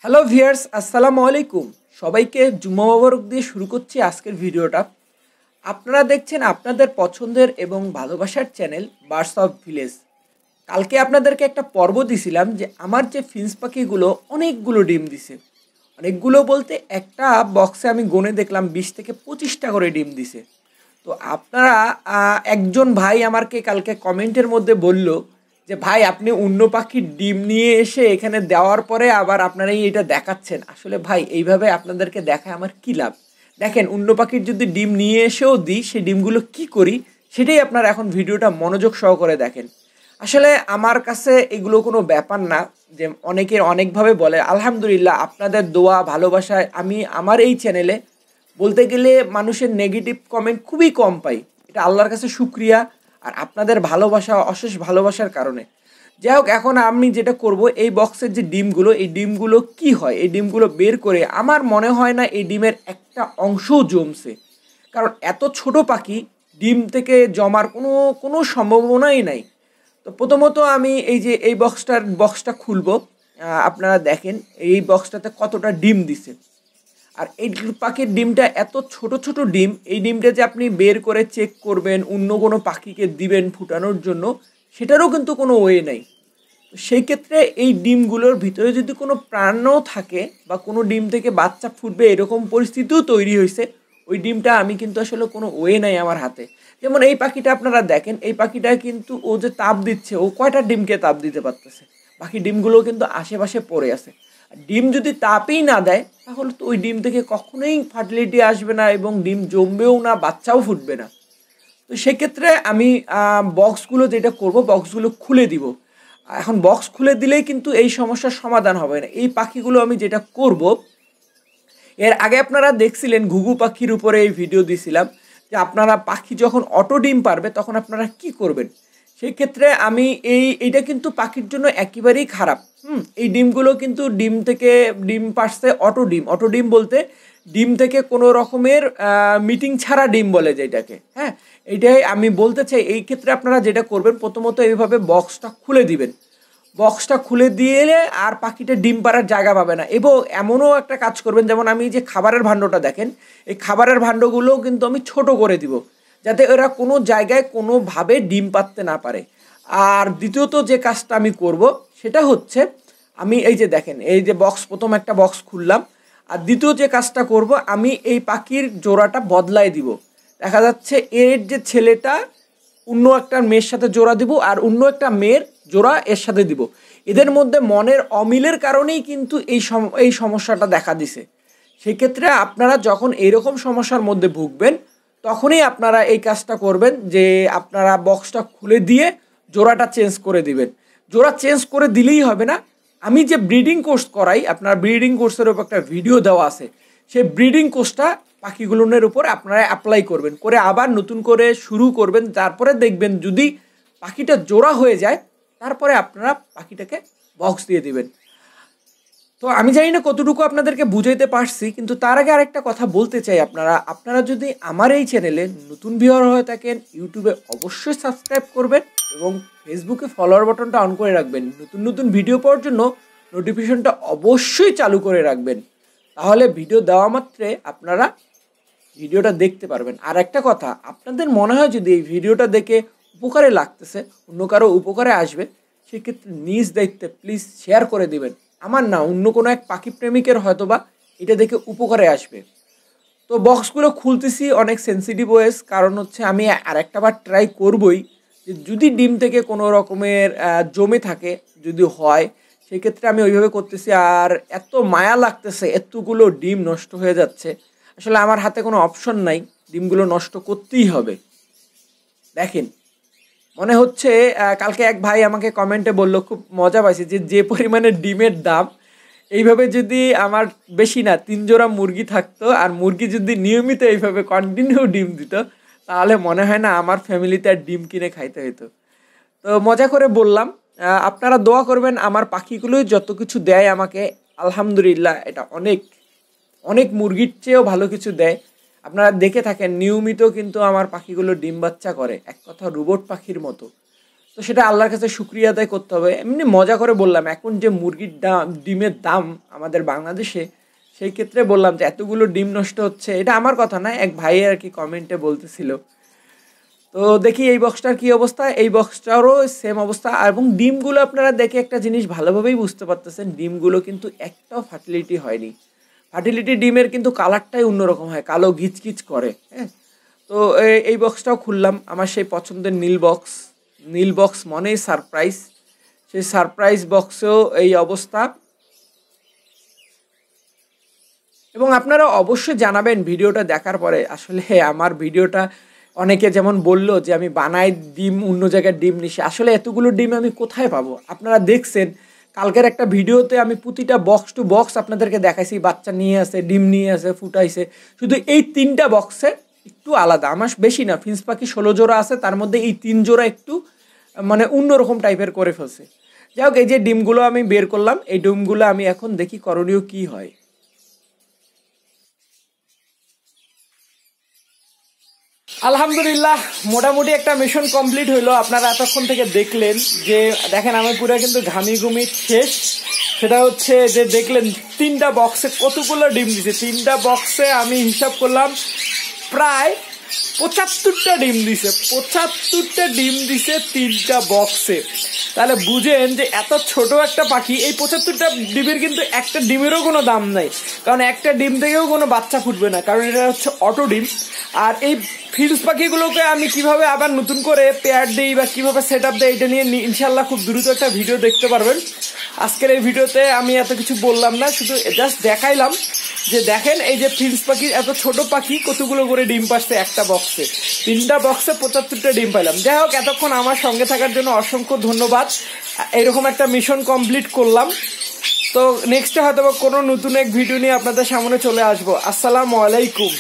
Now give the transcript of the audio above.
Hello viewers, আসসালামু আলাইকুম। সবাইকে জুম্মা মোবারক দিয়ে শুরু করছি আজকের ভিডিওটা। আপনারা দেখছেন আপনাদের পছন্দের এবং ভালোবাসার চ্যানেল বার্ডস অফ ভিলেজ। কালকে আপনাদেরকে একটা পর্ব দিছিলাম যে আমার যে ফিন্স পাখিগুলো অনেকগুলো ডিম দিছে। অনেকগুলো বলতে একটা বক্সে আমি গুনে দেখলাম 20 থেকে 25টা করে ডিম দিছে। তো আপনারা একজন ভাই আমাকে কালকে কমেন্টের মধ্যে বলল যে ভাই আপনি অন্য পাখির ডিম নিয়ে এসে এখানে দেওয়ার পরে আবার আপনারা এটা দেখাচ্ছেন। আসলে ভাই এইভাবে আপনাদেরকে দেখায় আমার কী লাভ? দেখেন, অন্য পাখির যদি ডিম নিয়ে এসেও দিই, সেই ডিমগুলো কি করি সেটাই আপনারা এখন ভিডিওটা মনোযোগ সহকারে দেখেন। আসলে আমার কাছে এগুলো কোনো ব্যাপার না। যে অনেকের অনেকভাবে বলে, আলহামদুলিল্লাহ আপনাদের দোয়া ভালোবাসায় আমি আমার এই চ্যানেলে বলতে গেলে মানুষের নেগেটিভ কমেন্ট খুবই কম পাই। এটা আল্লাহর কাছে শুক্রিয়া, আর আপনাদের ভালোবাসা, অশেষ ভালোবাসার কারণে। যাই হোক, এখন আমি যেটা করব, এই বক্সের যে ডিমগুলো, এই ডিমগুলো কি হয়, এই ডিমগুলো বের করে আমার মনে হয় না এই ডিমের একটা অংশও জমছে। কারণ এত ছোট পাখি ডিম থেকে জমার কোনো কোনো সম্ভাবনাই নাই। তো প্রথমত আমি এই যে এই বক্সটা খুলবো। আপনারা দেখেন এই বক্সটাতে কতটা ডিম দিছে। আর এই পাখির ডিমটা এত ছোট ছোট ডিম, এই ডিমটা যে আপনি বের করে চেক করবেন, অন্য কোনো পাখিকে দিবেন ফুটানোর জন্য, সেটারও কিন্তু কোনো ওয়ে নাই। তো সেই ক্ষেত্রে এই ডিমগুলোর ভিতরে যদি কোনো প্রাণও থাকে বা কোনো ডিম থেকে বাচ্চা ফুটবে এরকম পরিস্থিতিও তৈরি হয়েছে, ওই ডিমটা আমি কিন্তু আসলে কোনো ওয়ে নাই আমার হাতে। যেমন এই পাখিটা আপনারা দেখেন, এই পাখিটা কিন্তু ও যে তাপ দিচ্ছে, ও কয়টা ডিমকে তাপ দিতে পারতেছে? বাকি ডিমগুলো কিন্তু আশেপাশে পড়ে আছে। ডিম যদি তাপই না দেয় তাহলে তো ওই ডিম থেকে কখনোই ফার্টিলিটি আসবে না এবং ডিম জমবেও না, বাচ্চাও ফুটবে না। তো সেক্ষেত্রে আমি বক্সগুলো যেটা করব, বক্সগুলো খুলে দিব। এখন বক্স খুলে দিলেই কিন্তু এই সমস্যার সমাধান হবে না। এই পাখিগুলো আমি যেটা করব, এর আগে আপনারা দেখছিলেন ঘুঘু পাখির উপরে এই ভিডিও দিছিলাম যে আপনারা পাখি যখন অটো ডিম পারবে তখন আপনারা কি করবেন। সেই ক্ষেত্রে আমি এইটা কিন্তু পাখির জন্য একেবারেই খারাপ। এই ডিমগুলো কিন্তু ডিম থেকে ডিম পারছে অটো ডিম বলতে ডিম থেকে কোনো রকমের মিটিং ছাড়া ডিম বলে যেটাকে। হ্যাঁ, এইটাই আমি বলতে চাই। এই ক্ষেত্রে আপনারা যেটা করবেন, প্রথমত এইভাবে বক্সটা খুলে দিবেন। বক্সটা খুলে দিলে আর পাখিটা ডিম পাড়ার জায়গা পাবে না। এবং এমনও একটা কাজ করবেন, যেমন আমি যে খাবারের ভাণ্ডটা দেখেন, এই খাবারের ভাণ্ডগুলোও কিন্তু আমি ছোট করে দিব, যাতে এরা কোনো জায়গায় কোনোভাবে ডিম পাড়তে না পারে। আর দ্বিতীয়ত যে কাজটা আমি করব সেটা হচ্ছে, আমি এই যে দেখেন, এই যে প্রথম একটা বক্স খুললাম, আর দ্বিতীয় যে কাজটা করব, আমি এই পাখির জোড়াটা বদলাই দিব। দেখা যাচ্ছে এর যে ছেলেটা অন্য একটা মেয়ের সাথে জোড়া দিব, আর অন্য একটা মেয়ের জোড়া এর সাথে দিব। এদের মধ্যে মনের অমিলের কারণেই কিন্তু এই সমস্যাটা দেখা দিছে। সেক্ষেত্রে আপনারা যখন এরকম সমস্যার মধ্যে ভুগবেন, তখনই আপনারা এই কাজটা করবেন যে আপনারা বক্সটা খুলে দিয়ে জোড়াটা চেঞ্জ করে দিবেন। জোড়া চেঞ্জ করে দিলেই হবে না, আমি যে ব্রিডিং কোর্স করাই, আপনার ব্রিডিং কোর্সের উপর একটা ভিডিও দেওয়া আছে, সেই ব্রিডিং কোর্সটা পাখিগুলোর উপর আপনারা অ্যাপ্লাই করবেন, করে আবার নতুন করে শুরু করবেন। তারপরে দেখবেন যদি পাখিটা জোড়া হয়ে যায়, তারপরে আপনারা পাখিটাকে বক্স দিয়ে দিবেন। তো আমি জানি না কতটুকু আপনাদেরকে বুঝাইতে পারছি, কিন্তু তার আগে আরেকটা কথা বলতে চাই। আপনারা যদি আমার এই চ্যানেলে নতুন ভিউয়ার হয়ে থাকেন, ইউটিউবে অবশ্যই সাবস্ক্রাইব করবেন এবং ফেসবুকে ফলোয়ার বাটনটা অন করে রাখবেন। নতুন নতুন ভিডিও পাওয়ার জন্য নোটিফিকেশনটা অবশ্যই চালু করে রাখবেন। তাহলে ভিডিও দেওয়া মাত্রে আপনারা ভিডিওটা দেখতে পারবেন। আর একটা কথা, আপনাদের মনে হয় যদি এই ভিডিওটা দেখে উপকারে লাগতেছে, অন্য কারো উপকারে আসবে, সেক্ষেত্রে নিজ দায়িত্বে প্লিজ শেয়ার করে দিবেন। আমার না, অন্য কোনো এক পাখি প্রেমিকের হয়তোবা এটা দেখে উপকারে আসবে। তো বক্সগুলো খুলতেছি অনেক সেন্সিটিভ ওয়েস, কারণ হচ্ছে আমি আরেকটা বার ট্রাই করবই যে যদি ডিম থেকে কোনো রকমের জমে থাকে, যদি হয়, সেক্ষেত্রে আমি ওইভাবে করতেছি। আর এত মায়া লাগতেছে, এতগুলো ডিম নষ্ট হয়ে যাচ্ছে, আসলে আমার হাতে কোনো অপশন নাই, ডিমগুলো নষ্ট করতেই হবে। দেখেন, মনে হচ্ছে কালকে এক ভাই আমাকে কমেন্টে বলল, খুব মজা পাইছে, যে পরিমাণে ডিমের দাম, এইভাবে যদি আমার বেশি না 3 জোড়া মুরগি থাকতো, আর মুরগি যদি নিয়মিত এইভাবে কন্টিনিউ ডিম দিত, তাহলে মনে হয় না আমার ফ্যামিলিতে আর ডিম কিনে খাইতে হতো। তো মজা করে বললাম, আপনারা দোয়া করবেন আমার পাখিগুলোই যত কিছু দেয় আমাকে, আলহামদুলিল্লাহ এটা অনেক অনেক মুরগির চেয়েও ভালো কিছু দেয়। আপনারা দেখে থাকেন নিয়মিত কিন্তু আমার পাখিগুলো ডিম বাচ্চা করে, এক কথা রোবট পাখির মতো। তো সেটা আল্লাহর কাছে শুকরিয়া আদায় করতে হবে। এমনি মজা করে বললাম, এখন যে মুরগির ডিমের দাম আমাদের বাংলাদেশে, সেই ক্ষেত্রে বললাম যে এতগুলো ডিম নষ্ট হচ্ছে, এটা আমার কথা না, এক ভাই আর কি কমেন্টে বলতেছিল। তো দেখি এই বক্সটার কী অবস্থা, এই বক্সটারও সেম অবস্থা। এবং ডিমগুলো আপনারা দেখে একটা জিনিস ভালোভাবেই বুঝতে পারতেছেন, ডিমগুলো কিন্তু একটাও ফার্টিলিটি হয়নি। ফার্টিলিটি ডিমের কিন্তু কালারটাই অন্যরকম হয়, কালো ঘিচকিচ করে। হ্যাঁ, তো এই বক্সটাও খুললাম, আমার সেই পছন্দের নীল বক্স মনেই সারপ্রাইজ, সেই সারপ্রাইজ বক্সেও এই অবস্থা। এবং আপনারা অবশ্যই জানাবেন ভিডিওটা দেখার পরে আসলে আমার ভিডিওটা অনেকে যেমন বললো যে আমি বানাই ডিম অন্য জায়গায় ডিম নিছি, আসলে এতগুলো ডিম আমি কোথায় পাবো? আপনারা দেখছেন কালকের একটা ভিডিওতে আমি প্রতিটা বক্স টু বক্স আপনাদেরকে দেখাইছি, বাচ্চা নিয়ে আসে, ডিম নিয়ে আসে, ফুটাইছে। শুধু এই 3টা বক্সে একটু আলাদা, আমার বেশি না, ফিন্স পাখি 16 জোড়া আছে, তার মধ্যে এই 3 জোড়া একটু মানে অন্যরকম টাইপের করে ফেলছে। যাই হোক, এই যে ডিমগুলো আমি বের করলাম, এই ডিমগুলো আমি এখন দেখি করণীয় কি হয়। আলহামদুলিল্লাহ, মোটামুটি একটা মিশন কমপ্লিট হইলো। আপনারা এতক্ষণ থেকে দেখলেন যে দেখেন আমার পুরো কিন্তু ঘামি ঘুমি শেষ। সেটা হচ্ছে যে দেখলেন 3টা বক্সে কতগুলো ডিম দিছে। 3টা বক্সে আমি হিসাব করলাম প্রায় 75টা ডিম দিছে। 75টা ডিম দিছে 3টা বক্সে। তাহলে বুঝেন যে এত ছোট একটা পাখি, এই 75টা ডিমের কিন্তু একটা ডিমেরও কোনো দাম নাই, কারণ একটা ডিম থেকেও কোনো বাচ্চা ফুটবে না, কারণ এটা হচ্ছে অটো ডিম। আর এই ফিন্স পাখিগুলোকে আমি কিভাবে আবার নতুন করে পেয়ার দিই বা কিভাবে সেট আপ দেয়, এটা নিয়ে ইনশাল্লাহ খুব দ্রুত একটা ভিডিও দেখতে পারবেন। আজকের এই ভিডিওতে আমি এত কিছু বললাম না, শুধু জাস্ট দেখাইলাম যে দেখেন এই যে ফিন্স পাখি, এত ছোট পাখি কতগুলো করে ডিম পাচ্ছে একটা বক্সে। 3টা বক্সে 75টা ডিম পাইলাম। যাই হোক, এতক্ষণ আমার সঙ্গে থাকার জন্য অসংখ্য ধন্যবাদ। এরকম একটা মিশন কমপ্লিট করলাম। তো নেক্সটে হয়তো কোনো নতুন এক ভিডিও নিয়ে আপনাদের সামনে চলে আসবো। আসসালামু আলাইকুম।